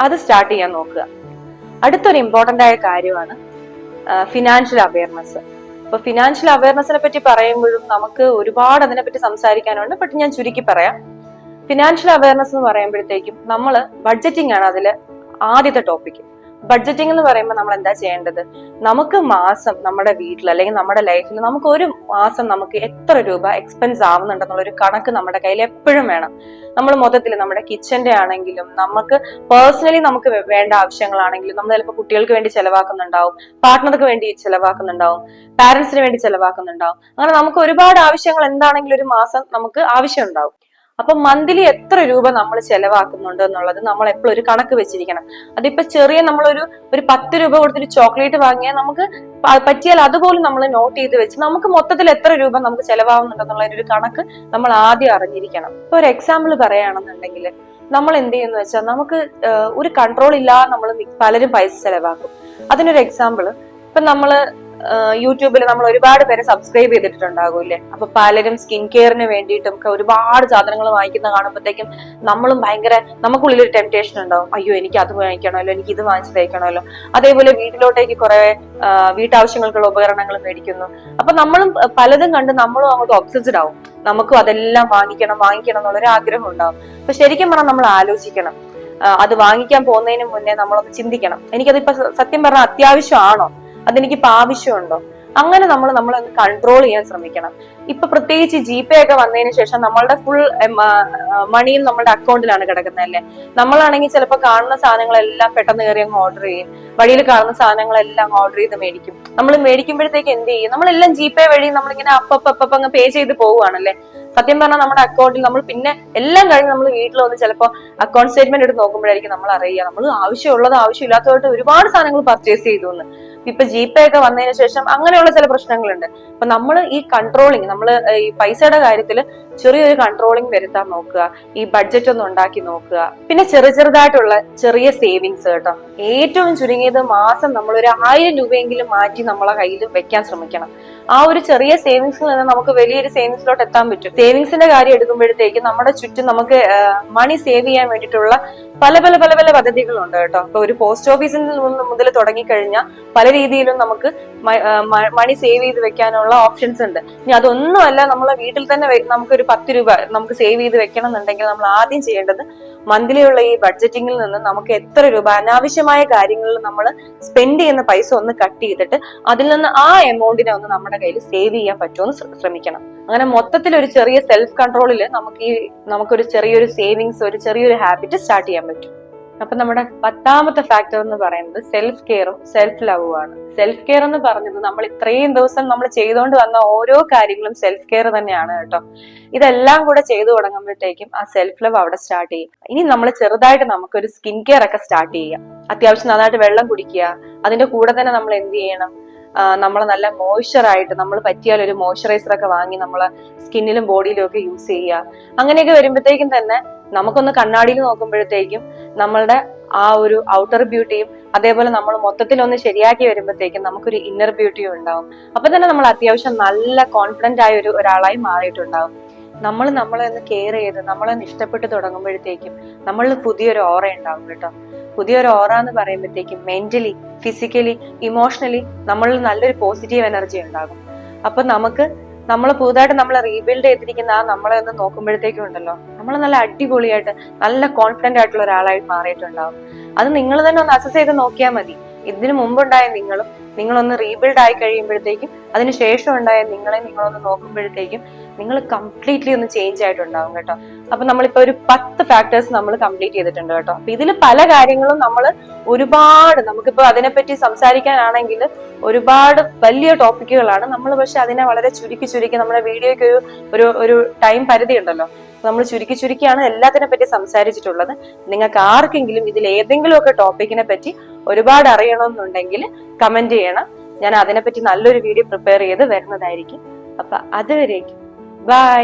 അത് സ്റ്റാർട്ട് ചെയ്യാൻ നോക്കുക. അടുത്തൊരു ഇമ്പോർട്ടന്റ് ആയ കാര്യമാണ് ഫിനാൻഷ്യൽ അവയർനെസ്. അപ്പൊ ഫിനാൻഷ്യൽ അവയർനെസ്സിനെ പറ്റി പറയുമ്പോഴും നമുക്ക് ഒരുപാട് അതിനെപ്പറ്റി സംസാരിക്കാനുണ്ട്. ബട്ട് ഞാൻ ചുരുക്കി പറയാം. ഫിനാൻഷ്യൽ അവയർനെസ് എന്ന് പറയുമ്പോഴത്തേക്കും നമ്മൾ ബഡ്ജറ്റിംഗ് ആണ് അതിൽ ആദ്യത്തെ ടോപ്പിക്. ബഡ്ജറ്റിംഗ് എന്ന് പറയുമ്പോൾ നമ്മൾ എന്താ ചെയ്യേണ്ടത്, നമുക്ക് മാസം നമ്മുടെ വീട്ടിൽ അല്ലെങ്കിൽ നമ്മുടെ ലൈഫിൽ നമുക്ക് ഒരു മാസം നമുക്ക് എത്ര രൂപ എക്സ്പെൻസ് ആവുന്നുണ്ടെന്നുള്ളൊരു കണക്ക് നമ്മുടെ കയ്യിൽ എപ്പോഴും വേണം. നമ്മൾ മൊത്തത്തിൽ നമ്മുടെ കിച്ചന്റെ ആണെങ്കിലും നമുക്ക് പേഴ്സണലി നമുക്ക് വേണ്ട ആവശ്യങ്ങളാണെങ്കിലും നമ്മൾ ചിലപ്പോൾ കുട്ടികൾക്ക് വേണ്ടി ചെലവാക്കുന്നുണ്ടാവും, പാർട്ട്ണർക്ക് വേണ്ടി ചെലവാക്കുന്നുണ്ടാവും, പാരന്റ്സിന് വേണ്ടി ചെലവാക്കുന്നുണ്ടാവും. അങ്ങനെ നമുക്ക് ഒരുപാട് ആവശ്യങ്ങൾ എന്താണെങ്കിലും ഒരു മാസം നമുക്ക് ആവശ്യം ഉണ്ടാവും. അപ്പൊ മന്ത്ലി എത്ര രൂപ നമ്മൾ ചെലവാക്കുന്നുണ്ട് എന്നുള്ളത് നമ്മൾ എപ്പോഴും ഒരു കണക്ക് വെച്ചിരിക്കണം. അതിപ്പോ ചെറിയ നമ്മളൊരു 10 രൂപ കൊടുത്തൊരു ചോക്ലേറ്റ് വാങ്ങിയാൽ നമുക്ക് പറ്റിയാൽ അതുപോലും നമ്മൾ നോട്ട് ചെയ്ത് വെച്ച് നമുക്ക് മൊത്തത്തിൽ എത്ര രൂപ നമുക്ക് ചെലവാകുന്നുണ്ടെന്നുള്ള ഒരു കണക്ക് നമ്മൾ ആദ്യം അറിഞ്ഞിരിക്കണം. ഇപ്പൊ ഒരു എക്സാമ്പിൾ പറയുകയാണെന്നുണ്ടെങ്കിൽ നമ്മൾ എന്ത് ചെയ്യുന്ന വെച്ചാൽ, നമുക്ക് ഒരു കൺട്രോൾ ഇല്ലാതെ നമ്മൾ പലരും പൈസ ചെലവാക്കും. അതിനൊരു എക്സാമ്പിൾ, ഇപ്പൊ നമ്മള് യൂട്യൂബിൽ നമ്മൾ ഒരുപാട് പേരെ സബ്സ്ക്രൈബ് ചെയ്തിട്ടുണ്ടാകൂല്ലേ. അപ്പൊ പലരും സ്കിൻ കെയറിന് വേണ്ടിയിട്ടും ഒക്കെ ഒരുപാട് സാധനങ്ങൾ വാങ്ങിക്കുന്ന കാണുമ്പോഴത്തേക്കും നമ്മളും നമുക്കുള്ളിലൊരു ടെംപ്റ്റേഷൻ ഉണ്ടാവും, അയ്യോ എനിക്ക് അത് വാങ്ങിക്കണമല്ലോ, എനിക്ക് ഇത് വാങ്ങിച്ചു തയ്ക്കണമല്ലോ. അതേപോലെ വീട്ടിലോട്ടേക്ക് കുറെ വീട്ടാവശ്യങ്ങൾക്കുള്ള ഉപകരണങ്ങൾ മേടിക്കുന്നു. അപ്പൊ നമ്മളും പലതും കണ്ട് നമ്മളും അങ്ങോട്ട് ഒബ്സസ്ഡ് ആവും, നമുക്കും അതെല്ലാം വാങ്ങിക്കണം എന്നുള്ളൊരു ആഗ്രഹം ഉണ്ടാവും. അപ്പൊ ശരിക്കും പറഞ്ഞാൽ നമ്മൾ ആലോചിക്കണം, അത് വാങ്ങിക്കാൻ പോകുന്നതിന് മുന്നേ നമ്മളൊന്ന് ചിന്തിക്കണം, എനിക്കതിപ്പോ സത്യം പറഞ്ഞാൽ അത്യാവശ്യമാണോ, അതെനിക്കിപ്പോ ആവശ്യമുണ്ടോ. അങ്ങനെ നമ്മളൊന്ന് കൺട്രോൾ ചെയ്യാൻ ശ്രമിക്കണം. ഇപ്പൊ പ്രത്യേകിച്ച് ജിപേ ഒക്കെ വന്നതിന് ശേഷം നമ്മളുടെ ഫുൾ മണിയും നമ്മുടെ അക്കൗണ്ടിലാണ് കിടക്കുന്നത് അല്ലേ. നമ്മളാണെങ്കിൽ ചിലപ്പോൾ കാണുന്ന സാധനങ്ങളെല്ലാം പെട്ടെന്ന് കയറി അങ്ങ് ഓർഡർ ചെയ്യും, വഴിയിൽ കാണുന്ന സാധനങ്ങളെല്ലാം ഓർഡർ ചെയ്ത് മേടിക്കും. നമ്മൾ മേടിക്കുമ്പോഴത്തേക്ക് എന്ത് ചെയ്യും, നമ്മളെല്ലാം ജിപേ വഴി നമ്മളിങ്ങനെ അപ്പ അങ്ങ് പേ ചെയ്ത് പോവുകയാണല്ലേ. സത്യം പറഞ്ഞാൽ നമ്മുടെ അക്കൗണ്ടിൽ നമ്മൾ പിന്നെ എല്ലാം കഴിഞ്ഞ് നമ്മൾ വീട്ടിൽ വന്ന് ചിലപ്പോൾ അക്കൗണ്ട് സ്റ്റേറ്റ്മെന്റ് എടുത്ത് നോക്കുമ്പോഴായിരിക്കും നമ്മൾ അറിയുക നമ്മൾ ആവശ്യമുള്ളത് ആവശ്യമില്ലാത്തതായിട്ട് ഒരുപാട് സാധനങ്ങൾ പർച്ചേസ് ചെയ്തു എന്ന്. ഇപ്പൊ ജിപേ ഒക്കെ വന്നതിന് ശേഷം അങ്ങനെയുള്ള ചില പ്രശ്നങ്ങളുണ്ട്. അപ്പൊ നമ്മൾ ഈ കൺട്രോളിങ്, നമ്മൾ ഈ പൈസയുടെ കാര്യത്തിൽ ചെറിയൊരു കൺട്രോളിങ് വരുത്താൻ നോക്കുക, ഈ ബഡ്ജറ്റ് ഒന്ന് ഉണ്ടാക്കി നോക്കുക. പിന്നെ ചെറുതായിട്ടുള്ള ചെറിയ സേവിങ്സ് കേട്ടോ. ഏറ്റവും ചുരുങ്ങിയത് മാസം നമ്മൾ ഒരു 1000 രൂപയെങ്കിലും മാറ്റി നമ്മളെ കയ്യിൽ വെക്കാൻ ശ്രമിക്കണം. ആ ഒരു ചെറിയ സേവിങ്സിൽ നിന്ന് നമുക്ക് വലിയൊരു സേവിങ്സിലോട്ട് എത്താൻ പറ്റും. സേവിങ്സിന്റെ കാര്യം എടുക്കുമ്പോഴത്തേക്ക് നമ്മുടെ ചുറ്റും നമുക്ക് മണി സേവ് ചെയ്യാൻ വേണ്ടിയിട്ടുള്ള പല പദ്ധതികളുണ്ട് കേട്ടോ. ഇപ്പൊ ഒരു പോസ്റ്റ് ഓഫീസിൽ മുതൽ തുടങ്ങിക്കഴിഞ്ഞാൽ പല രീതിയിലും നമുക്ക് മണി സേവ് ചെയ്ത് വെക്കാനുള്ള ഓപ്ഷൻസ് ഉണ്ട്. ഇനി അതൊന്നുമല്ല, നമ്മളെ വീട്ടിൽ തന്നെ നമുക്കൊരു 10 രൂപ നമുക്ക് സേവ് ചെയ്ത് വെക്കണം എന്നുണ്ടെങ്കിൽ നമ്മൾ ആദ്യം ചെയ്യേണ്ടത് മന്ത്ലി ഉള്ള ഈ ബഡ്ജറ്റിംഗിൽ നിന്ന് നമുക്ക് എത്ര രൂപ അനാവശ്യമായ കാര്യങ്ങളിൽ നമ്മൾ സ്പെൻഡ് ചെയ്യുന്ന പൈസ ഒന്ന് കട്ട് ചെയ്തിട്ട് അതിൽ നിന്ന് ആ എമൗണ്ടിനെ ഒന്ന് നമ്മുടെ കയ്യിൽ സേവ് ചെയ്യാൻ പറ്റുമെന്ന് ശ്രമിക്കണം. അങ്ങനെ മൊത്തത്തിൽ ഒരു ചെറിയ സെൽഫ് കൺട്രോളിൽ നമുക്കൊരു ചെറിയൊരു സേവിങ്സ്, ഒരു ചെറിയൊരു ഹാബിറ്റ് സ്റ്റാർട്ട് ചെയ്യാൻ പറ്റും. അപ്പൊ നമ്മുടെ 10ാമത്തെ ഫാക്ടർ എന്ന് പറയുന്നത് സെൽഫ് കെയറും സെൽഫ് ലവും ആണ്. സെൽഫ് കെയർ എന്ന് പറഞ്ഞത് നമ്മൾ ഇത്രയും ദിവസം നമ്മൾ ചെയ്തുകൊണ്ട് വന്ന ഓരോ കാര്യങ്ങളും സെൽഫ് കെയർ തന്നെയാണ് കേട്ടോ. ഇതെല്ലാം കൂടെ ചെയ്തു തുടങ്ങുമ്പോഴത്തേക്കും ആ സെൽഫ് ലവ് അവിടെ സ്റ്റാർട്ട് ചെയ്യും. ഇനി നമ്മൾ ചെറുതായിട്ട് നമുക്കൊരു സ്കിൻ കെയർ ഒക്കെ സ്റ്റാർട്ട് ചെയ്യാം. അത്യാവശ്യം നന്നായിട്ട് വെള്ളം കുടിക്കുക. അതിന്റെ കൂടെ തന്നെ നമ്മൾ എന്ത് ചെയ്യണം, നമ്മൾ നല്ല മോയ്സ്ചറായിട്ട് നമ്മൾ പറ്റിയാൽ ഒരു മോയ്സ്ചറൈസർ ഒക്കെ വാങ്ങി നമ്മളെ സ്കിന്നിലും ബോഡിയിലും ഒക്കെ യൂസ് ചെയ്യുക. അങ്ങനെയൊക്കെ വരുമ്പോഴത്തേക്കും തന്നെ നമുക്കൊന്ന് കണ്ണാടിയിൽ നോക്കുമ്പോഴത്തേക്കും നമ്മളുടെ ആ ഒരു ഔട്ടർ ബ്യൂട്ടിയും അതേപോലെ നമ്മൾ മൊത്തത്തിലൊന്ന് ശരിയാക്കി വരുമ്പോഴത്തേക്കും നമുക്കൊരു ഇന്നർ ബ്യൂട്ടിയും ഉണ്ടാവും. അപ്പൊ തന്നെ നമ്മൾ അത്യാവശ്യം നല്ല കോൺഫിഡന്റ് ആയ ഒരാളായി മാറിയിട്ടുണ്ടാവും. നമ്മൾ നമ്മളെ ഒന്ന് കെയർ ചെയ്ത് നമ്മളൊന്ന് ഇഷ്ടപ്പെട്ട് തുടങ്ങുമ്പോഴത്തേക്കും നമ്മളിൽ പുതിയൊരു ഓറ ഉണ്ടാവും കേട്ടോ. പുതിയൊരു ഓറ എന്ന് പറയുമ്പോഴത്തേക്കും മെന്റലി, ഫിസിക്കലി, ഇമോഷണലി നമ്മളിൽ നല്ലൊരു പോസിറ്റീവ് എനർജി ഉണ്ടാകും. അപ്പൊ നമ്മൾ പുതുതായിട്ട് നമ്മളെ റീബിൽഡ് ചെയ്തിരിക്കുന്ന ആ നമ്മളെ ഒന്ന് നോക്കുമ്പോഴത്തേക്കും ഉണ്ടല്ലോ, നമ്മൾ നല്ല അടിപൊളിയായിട്ട് നല്ല കോൺഫിഡന്റ് ആയിട്ടുള്ള ഒരാളായിട്ട് മാറിയിട്ടുണ്ടാവും. അത് നിങ്ങൾ തന്നെ ഒന്ന് അസസ് ചെയ്ത് നോക്കിയാൽ മതി. ഇതിനു മുമ്പുണ്ടായ നിങ്ങളൊന്ന് റീബിൽഡ് ആയി കഴിയുമ്പോഴത്തേക്കും അതിനുശേഷം ഉണ്ടായ നിങ്ങളൊന്ന് നോക്കുമ്പോഴത്തേക്കും നിങ്ങൾ കംപ്ലീറ്റ്ലി ഒന്ന് ചേഞ്ച് ആയിട്ടുണ്ടാവും കേട്ടോ. അപ്പൊ നമ്മളിപ്പോ ഒരു 10 ഫാക്ടേഴ്സ് നമ്മൾ കംപ്ലീറ്റ് ചെയ്തിട്ടുണ്ട് കേട്ടോ. അപ്പൊ ഇതിൽ പല കാര്യങ്ങളും നമ്മൾ ഒരുപാട്, നമുക്കിപ്പോ അതിനെപ്പറ്റി സംസാരിക്കാനാണെങ്കിൽ ഒരുപാട് വലിയ ടോപ്പിക്കുകളാണ് നമ്മൾ, പക്ഷെ അതിനെ വളരെ ചുരുക്കി നമ്മുടെ വീഡിയോയ്ക്ക് ഒരു ടൈം പരിധി ഉണ്ടല്ലോ. നമ്മൾ ചുരുക്കിയാണ് എല്ലാത്തിനെ പറ്റി സംസാരിച്ചിട്ടുള്ളത്. നിങ്ങൾക്ക് ആർക്കെങ്കിലും ഇതിൽ ഏതെങ്കിലും ഒക്കെ ടോപ്പിക്കിനെ പറ്റി ഒരുപാട് അറിയണമെന്നുണ്ടെങ്കിൽ കമന്റ് ചെയ്യണം. ഞാൻ അതിനെപ്പറ്റി നല്ലൊരു വീഡിയോ പ്രിപ്പയർ ചെയ്ത് വരുന്നതായിരിക്കും. അപ്പൊ അതുവരേക്കും ബൈ.